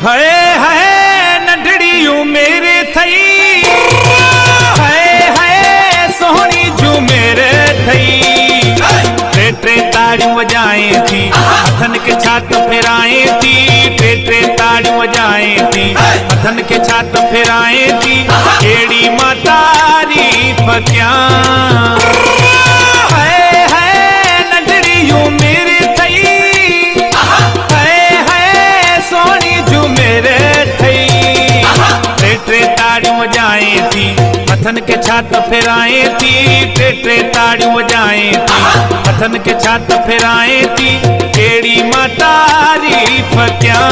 हाय हाय नंढड़ियूं मेरे थई, हाय हाय सोहनी जू मेरे थई। टे टे ताड़ियूं वजाए थी, हथन के छात फेराए थी। टे टे ताड़ियूं वजाए थी, हथन के छात फेराए थी। एड़ी मां तारीफ़ क्या, हाय हाय नंढड़ियूं मेरे थई, हाय हाय सोहनी जू मेरे थई। टे टे ताड़ियूं वजाए थी, हथन के छात फेराए थी। टे टे ताड़ियूं वजाए थी, हथन के छात फेराए थी। एड़ी मां तारीफ़ क्या।